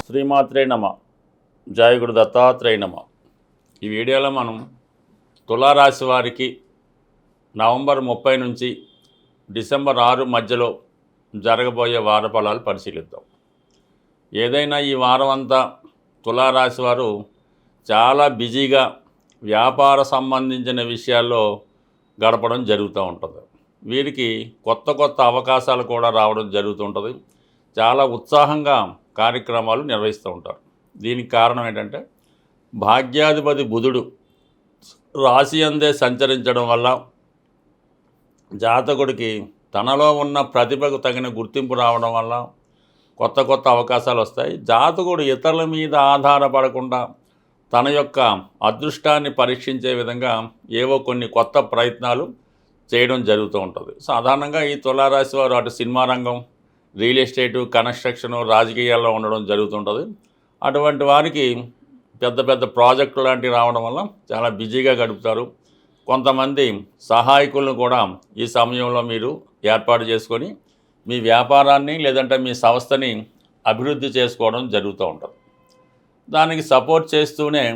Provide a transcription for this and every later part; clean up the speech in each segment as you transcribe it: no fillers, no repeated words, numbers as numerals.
శ్రీమాత్రే నమ. జయ గురు దత్తాత్రేయ నమ. ఈ వీడియోలో మనం తులారాశి వారికి నవంబర్ 30 నుంచి డిసెంబర్ 6 మధ్యలో జరగబోయే వార ఫలాలు పరిశీలిద్దాం. ఏదైనా ఈ వారం అంతా తులారాశి వారు చాలా బిజీగా వ్యాపార సంబంధించిన విషయాల్లో గడపడం జరుగుతూ ఉంటుంది. వీరికి కొత్త కొత్త అవకాశాలు కూడా రావడం జరుగుతుంటుంది. చాలా ఉత్సాహంగా కార్యక్రమాలు నిర్వహిస్తూ ఉంటారు. దీనికి కారణం ఏంటంటే భాగ్యాధిపతి బుధుడు రాశి అందే సంచరించడం వల్ల జాతకుడికి తనలో ఉన్న ప్రతిభకు తగిన గుర్తింపు రావడం వల్ల కొత్త కొత్త అవకాశాలు వస్తాయి. జాతకుడు ఇతరుల మీద ఆధారపడకుండా తన యొక్క అదృష్టాన్ని పరీక్షించే విధంగా ఏవో కొన్ని కొత్త ప్రయత్నాలు చేయడం జరుగుతూ ఉంటుంది. సాధారణంగా ఈ తులారాశి వారు అటు సినిమా రంగం, రియల్ ఎస్టేటు, కన్స్ట్రక్షను, రాజకీయాల్లో ఉండడం జరుగుతుంటుంది. అటువంటి వారికి పెద్ద పెద్ద ప్రాజెక్టులు లాంటివి రావడం వల్ల చాలా బిజీగా గడుపుతారు. కొంతమంది సహాయకులను కూడా ఈ సమయంలో మీరు ఏర్పాటు చేసుకొని మీ వ్యాపారాన్ని లేదంటే మీ సంస్థని అభివృద్ధి చేసుకోవడం జరుగుతూ ఉంటుంది. దానికి సపోర్ట్ చేస్తూనే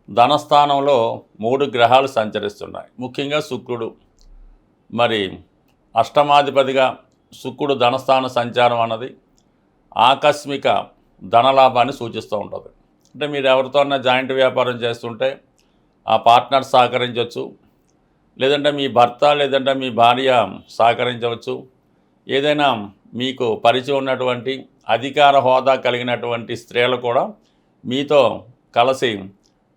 ధనస్థానంలో 3 గ్రహాలు సంచరిస్తున్నాయి. ముఖ్యంగా శుక్రుడు, మరి అష్టమాధిపతిగా శుక్రుడు ధనస్థాన సంచారం అన్నది ఆకస్మిక ధనలాభాన్ని సూచిస్తూ ఉంటుంది. అంటే మీరు ఎవరితోన్నా జాయింట్ వ్యాపారం చేస్తుంటే ఆ పార్ట్నర్ సహకరించవచ్చు, లేదంటే మీ భర్త లేదంటే మీ భార్య సహకరించవచ్చు. ఏదైనా మీకు పరిచయం ఉన్నటువంటి అధికార హోదా కలిగినటువంటి స్త్రీలు కూడా మీతో కలిసి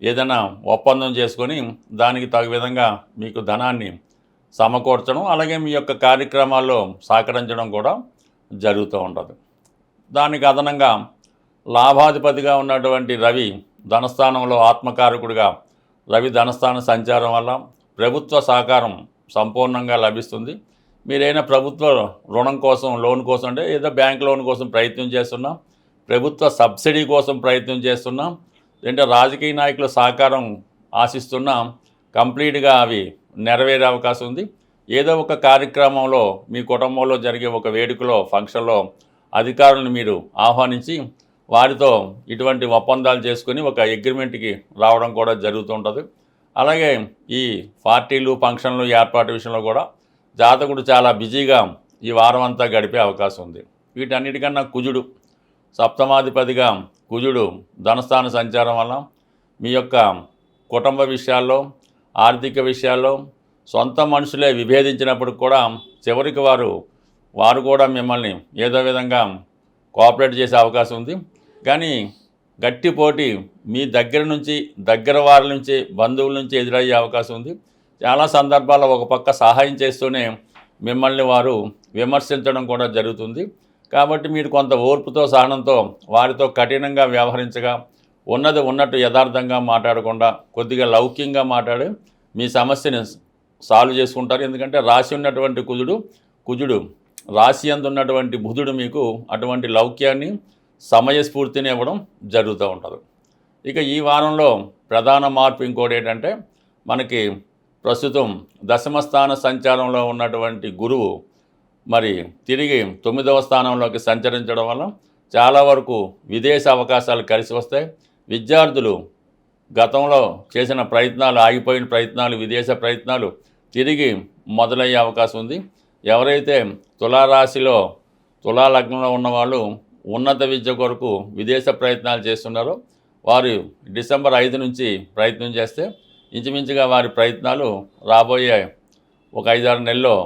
ఏదైనా ఒప్పందం చేసుకొని దానికి తగు విధంగా మీకు ధనాన్ని సమకూర్చడం, అలాగే మీ యొక్క కార్యక్రమాల్లో సహకరించడం కూడా జరుగుతూ ఉంటుంది. దానికి అదనంగా లాభాధిపతిగా ఉన్నటువంటి రవి ధనస్థానంలో ఆత్మకారకుడిగా రవి ధనస్థాన సంచారం వల్ల ప్రభుత్వ సహకారం సంపూర్ణంగా లభిస్తుంది. మీరైనా ప్రభుత్వ రుణం కోసం, లోన్ కోసం, అంటే ఏదో బ్యాంక్ లోన్ కోసం ప్రయత్నం చేస్తున్నాం, ప్రభుత్వ సబ్సిడీ కోసం ప్రయత్నం చేస్తున్నాం, అంటే రాజకీయ నాయకుల సహకారం ఆశిస్తున్నాం, కంప్లీట్గా అవి నెరవేరే అవకాశం ఉంది. ఏదో ఒక కార్యక్రమంలో మీ కుటుంబంలో జరిగే ఒక వేడుకలో, ఫంక్షన్లో అధికారులను మీరు ఆహ్వానించి వారితో ఇటువంటి ఒప్పందాలు చేసుకొని ఒక అగ్రిమెంట్కి రావడం కూడా జరుగుతుంటుంది. అలాగే ఈ పార్టీలు, ఫంక్షన్లు ఏర్పాటు విషయంలో కూడా జాతకుడు చాలా బిజీగా ఈ వారం అంతా గడిపే అవకాశం ఉంది. వీటన్నిటికన్నా కుజుడు సప్తమాధిపతిగా కుజుడు ధనస్థాన సంచారం వల్ల మీ యొక్క కుటుంబ విషయాల్లో, ఆర్థిక విషయాల్లో సొంత మనుషులే విభేదించినప్పుడు కూడా చివరికి వారు కూడా మిమ్మల్ని ఏదో విధంగా కోఆపరేట్ చేసే అవకాశం ఉంది. కానీ గట్టి పోటీ మీ దగ్గర వారి నుంచి, బంధువుల నుంచి ఎదురయ్యే అవకాశం ఉంది. చాలా సందర్భాల్లో ఒక పక్క సహాయం చేస్తూనే మిమ్మల్ని వారు విమర్శించడం కూడా జరుగుతుంది. కాబట్టి మీరు కొంత ఓర్పుతో, సహనంతో వారితో కఠినంగా వ్యవహరించగా, ఉన్నది ఉన్నట్టు యథార్థంగా మాట్లాడకుండా కొద్దిగా లౌక్యంగా మాట్లాడి మీ సమస్యని సాల్వ్ చేసుకుంటారు. ఎందుకంటే రాశి ఉన్నటువంటి కుజుడు రాశి యందు ఉన్నటువంటి బుధుడు మీకు అటువంటి లౌక్యాన్ని, సమయస్ఫూర్తిని ఇవ్వడం జరుగుతూ ఉంటుంది. ఇక ఈ వారంలో ప్రధాన మార్పు ఇంకోటి ఏంటంటే, మనకి ప్రస్తుతం దశమస్థాన సంచారంలో ఉన్నటువంటి గురువు మరి తిరిగి 9వ స్థానంలోకి సంచరించడం వల్ల చాలా వరకు విదేశ అవకాశాలు కలిసి వస్తాయి. విద్యార్థులు గతంలో చేసిన ప్రయత్నాలు, ఆగిపోయిన ప్రయత్నాలు, విదేశ ప్రయత్నాలు తిరిగి మొదలయ్యే అవకాశం ఉంది. ఎవరైతే తులారాశిలో, తులా లగ్నంలో ఉన్నవాళ్ళు ఉన్నత విద్య కొరకు విదేశ ప్రయత్నాలు చేస్తున్నారో వారు డిసెంబర్ 5 నుంచి ప్రయత్నం చేస్తే ఇంచుమించుగా వారి ప్రయత్నాలు రాబోయే ఒక 5-6 నెలల్లో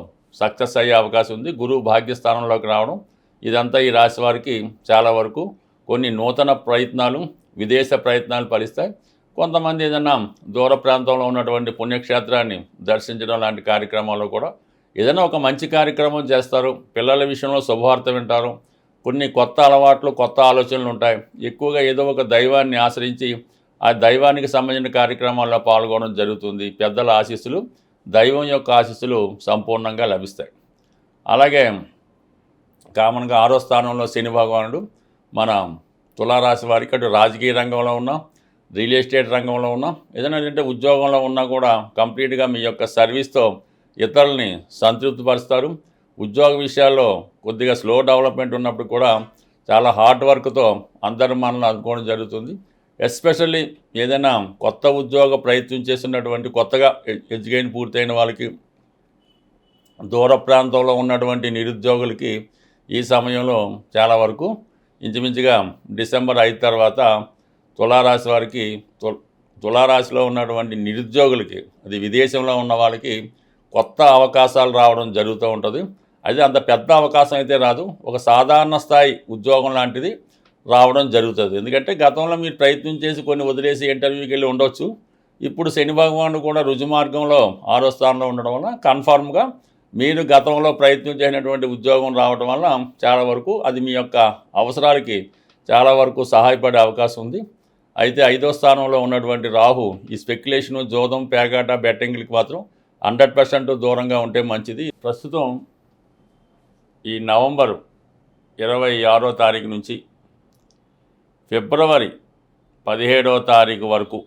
సక్సెస్ అయ్యే అవకాశం ఉంది. గురువు భాగ్యస్థానంలోకి రావడం ఇదంతా ఈ రాశి వారికి చాలా వరకు కొన్ని నూతన ప్రయత్నాలు, విదేశ ప్రయత్నాలు ఫలిస్తాయి. కొంతమంది ఏదైనా దూర ప్రాంతంలో ఉన్నటువంటి పుణ్యక్షేత్రాన్ని దర్శించడం లాంటి కార్యక్రమాల్లో కూడా ఏదైనా ఒక మంచి కార్యక్రమం చేస్తారు. పిల్లల విషయంలో శుభవార్త వింటారు. కొన్ని కొత్త అలవాట్లు, కొత్త ఆలోచనలు ఉంటాయి. ఎక్కువగా ఏదో ఒక దైవాన్ని ఆశ్రయించి ఆ దైవానికి సంబంధించిన కార్యక్రమాల్లో పాల్గొనడం జరుగుతుంది. పెద్దల ఆశీస్సులు, దైవం యొక్క ఆశీస్సులు సంపూర్ణంగా లభిస్తాయి. అలాగే కామన్గా 6వ స్థానంలో శని భగవానుడు మన తులారాశి వారికి అటు రాజకీయ రంగంలో ఉన్నా, రియల్ ఎస్టేట్ రంగంలో ఉన్నా, ఏదైనా అంటే ఉద్యోగంలో ఉన్నా కూడా కంప్లీట్గా మీ యొక్క సర్వీస్తో ఇతరులని సంతృప్తిపరుస్తారు. ఉద్యోగ విషయాల్లో కొద్దిగా స్లో డెవలప్మెంట్ ఉన్నప్పుడు కూడా చాలా హార్డ్ వర్క్తో అందరి మనల్ని అనుకోవడం జరుగుతుంది. ఎస్పెషల్లీ ఏదైనా కొత్త ఉద్యోగ ప్రయత్నం చేస్తున్నటువంటి కొత్తగా ఎడ్యుకేషన్ పూర్తయిన వాళ్ళకి, దూర ప్రాంతంలో ఉన్నటువంటి నిరుద్యోగులకి ఈ సమయంలో చాలా వరకు ఇంచుమించుగా డిసెంబర్ 5 తర్వాత తులారాశి వారికి, తులారాశిలో ఉన్నటువంటి నిరుద్యోగులకి, అది విదేశంలో ఉన్న వాళ్ళకి కొత్త అవకాశాలు రావడం జరుగుతూ ఉంటుంది. అది అంత పెద్ద అవకాశం అయితే రాదు, ఒక సాధారణ స్థాయి ఉద్యోగం లాంటిది రావడం జరుగుతుంది. ఎందుకంటే గతంలో మీరు ప్రయత్నం చేసి కొన్ని వదిలేసి ఇంటర్వ్యూకి వెళ్ళి ఉండొచ్చు. ఇప్పుడు శని భగవానుడు కూడా రుజుమార్గంలో 6వ స్థానంలో ఉండడం వల్ల కన్ఫామ్గా మీరు గతంలో ప్రయత్నం చేసినటువంటి ఉద్యోగం రావడం వల్ల చాలా వరకు అది మీ యొక్క అవసరాలకి చాలా వరకు సహాయపడే అవకాశం ఉంది. అయితే 5వ స్థానంలో ఉన్నటువంటి రాహు ఈ స్పెక్యులేషను, జోదం, పేకాట, బెట్టింగ్లకి మాత్రం 100% దూరంగా ఉంటే మంచిది. ప్రస్తుతం ఈ నవంబర్ 26వ తారీఖు నుంచి ఫిబ్రవరి 17వ తారీఖు వరకు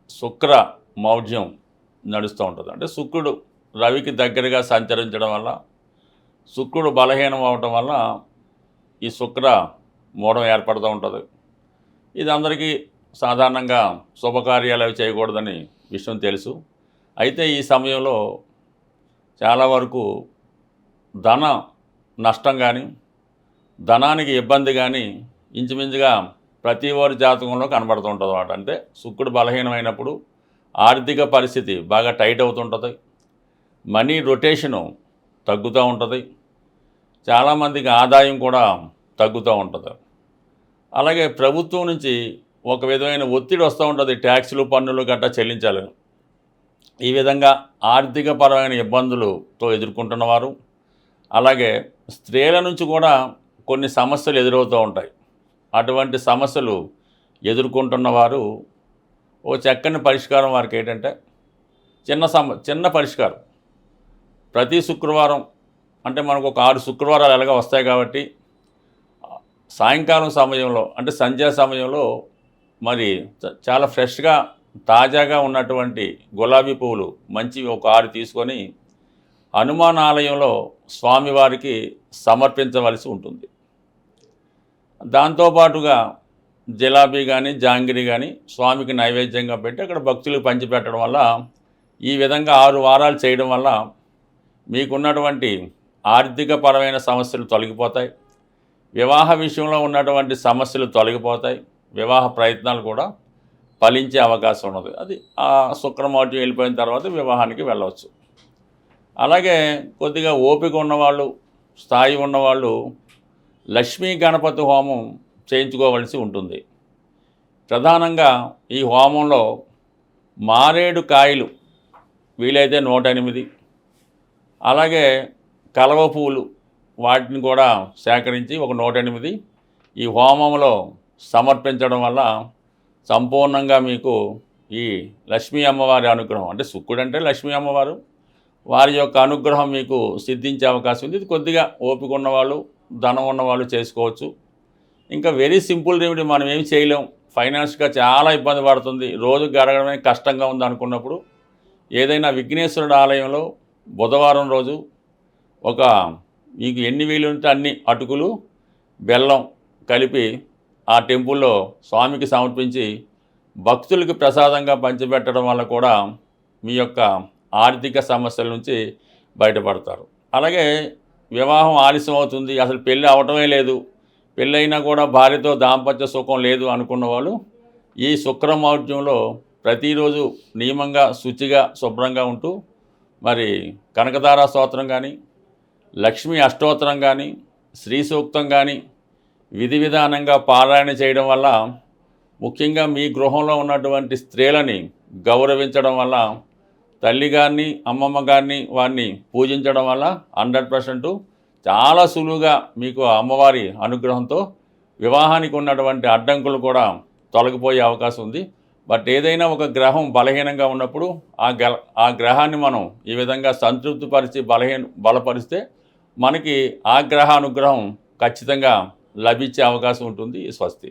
శుక్ర మౌఢ్యం నడుస్తూ ఉంటుంది. అంటే శుక్రుడు రవికి దగ్గరగా సంచరించడం వల్ల, శుక్రుడు బలహీనం అవటం వల్ల ఈ శుక్ర మూఢం ఏర్పడుతూ ఉంటుంది. ఇది అందరికీ సాధారణంగా శుభకార్యాలు అవి చేయకూడదని విషయం తెలుసు. అయితే ఈ సమయంలో చాలా వరకు ధన నష్టం కానీ, ధనానికి ఇబ్బంది కానీ ఇంచుమించుగా ప్రతి వారి జాతకంలో కనబడుతూ ఉంటుంది అన్నమాట. అంటే శుక్రుడు బలహీనమైనప్పుడు ఆర్థిక పరిస్థితి బాగా టైట్ అవుతుంటుంది, మనీ రొటేషను తగ్గుతూ ఉంటుంది, చాలామందికి ఆదాయం కూడా తగ్గుతూ ఉంటుంది. అలాగే ప్రభుత్వం నుంచి ఒక విధమైన ఒత్తిడి వస్తూ ఉంటుంది, ట్యాక్సులు, పన్నులు గట్రా చెల్లించాలని. ఈ విధంగా ఆర్థిక పరమైన ఇబ్బందులతో ఎదుర్కొంటున్నవారు, అలాగే స్త్రీల నుంచి కూడా కొన్ని సమస్యలు ఎదురవుతూ ఉంటాయి. అటువంటి సమస్యలు ఎదుర్కొంటున్నవారు ఓ చక్కని పరిష్కారం వారికి ఏంటంటే చిన్న పరిష్కారం. ప్రతి శుక్రవారం అంటే మనకు ఒక 6 శుక్రవారాలు ఎలాగ వస్తాయి కాబట్టి సాయంకాలం సమయంలో అంటే సంధ్యా సమయంలో మరి చాలా ఫ్రెష్గా తాజాగా ఉన్నటువంటి గులాబీ పువ్వులు మంచివి ఒక 6 తీసుకొని హనుమాన్ ఆలయంలో స్వామివారికి సమర్పించవలసి ఉంటుంది. దాంతోపాటుగా జిలాబీ కానీ, జాంగిరి కానీ స్వామికి నైవేద్యంగా పెట్టి అక్కడ భక్తులకు పంచిపెట్టడం వల్ల, ఈ విధంగా 6 వారాలు చేయడం వల్ల మీకున్నటువంటి ఆర్థిక పరమైన సమస్యలు తొలగిపోతాయి, వివాహ విషయంలో ఉన్నటువంటి సమస్యలు తొలగిపోతాయి, వివాహ ప్రయత్నాలు కూడా ఫలించే అవకాశం ఉన్నది. అది ఆ శుక్రమౌఢ్యం వెళ్ళిపోయిన తర్వాత వివాహానికి వెళ్ళవచ్చు. అలాగే కొద్దిగా ఓపిక ఉన్నవాళ్ళు, స్థాయి ఉన్నవాళ్ళు లక్ష్మీ గణపతి హోమం చేయించుకోవలసి ఉంటుంది. ప్రధానంగా ఈ హోమంలో మారేడు కాయలు వీలైతే 108, అలాగే కలవ పువ్వులు వాటిని కూడా సేకరించి ఒక 108 ఈ హోమంలో సమర్పించడం వల్ల సంపూర్ణంగా మీకు ఈ లక్ష్మీ అమ్మవారి అనుగ్రహం, అంటే శుక్రుడు అంటే లక్ష్మీ అమ్మవారు, వారి యొక్క అనుగ్రహం మీకు సిద్ధించే అవకాశం ఉంది. ఇది కొద్దిగా ఓపిక ఉన్నవాళ్ళు, ధనం ఉన్నవాళ్ళు చేసుకోవచ్చు. ఇంకా వెరీ సింపుల్ రెమెడీ, మనం ఏమి చేయలేం, ఫైనాన్స్గా చాలా ఇబ్బంది పడుతుంది, రోజు గడగడమే కష్టంగా ఉంది అనుకున్నప్పుడు ఏదైనా విఘ్నేశ్వరుడు ఆలయంలో బుధవారం రోజు ఒక మీకు ఎన్ని వీలు ఉంటే అన్ని అటుకులు, బెల్లం కలిపి ఆ టెంపుల్లో స్వామికి సమర్పించి భక్తులకి ప్రసాదంగా పంచిపెట్టడం వల్ల కూడా మీ యొక్క ఆర్థిక సమస్యల నుంచి బయటపడతారు. అలాగే వివాహం ఆలస్యం అవుతుంది, అసలు పెళ్ళి అవటమే లేదు, పెళ్ళైనా కూడా భార్యతో దాంపత్య సుఖం లేదు అనుకున్న వాళ్ళు ఈ శుక్రమౌఢ్యంలో ప్రతిరోజు నియమంగా శుచిగా శుభ్రంగా ఉంటూ మరి కనకదార స్తోత్రం కానీ, లక్ష్మీ అష్టోత్తరం కానీ, శ్రీ సూక్తం కానీ విధి విధానంగా పారాయణ చేయడం వల్ల, ముఖ్యంగా మీ గృహంలో ఉన్నటువంటి స్త్రీలని గౌరవించడం వల్ల, తల్లిగారిని, అమ్మమ్మ గారిని వారిని పూజించడం వల్ల 100% చాలా సులువుగా మీకు అమ్మవారి అనుగ్రహంతో వివాహానికి ఉన్నటువంటి అడ్డంకులు కూడా తొలగిపోయే అవకాశం ఉంది. బట్ ఏదైనా ఒక గ్రహం బలహీనంగా ఉన్నప్పుడు ఆ గ్రహాన్ని మనం ఈ విధంగా సంతృప్తిపరిచి బలపరిస్తే మనకి ఆ గ్రహ అనుగ్రహం ఖచ్చితంగా లభించే అవకాశం ఉంటుంది. స్వస్తి.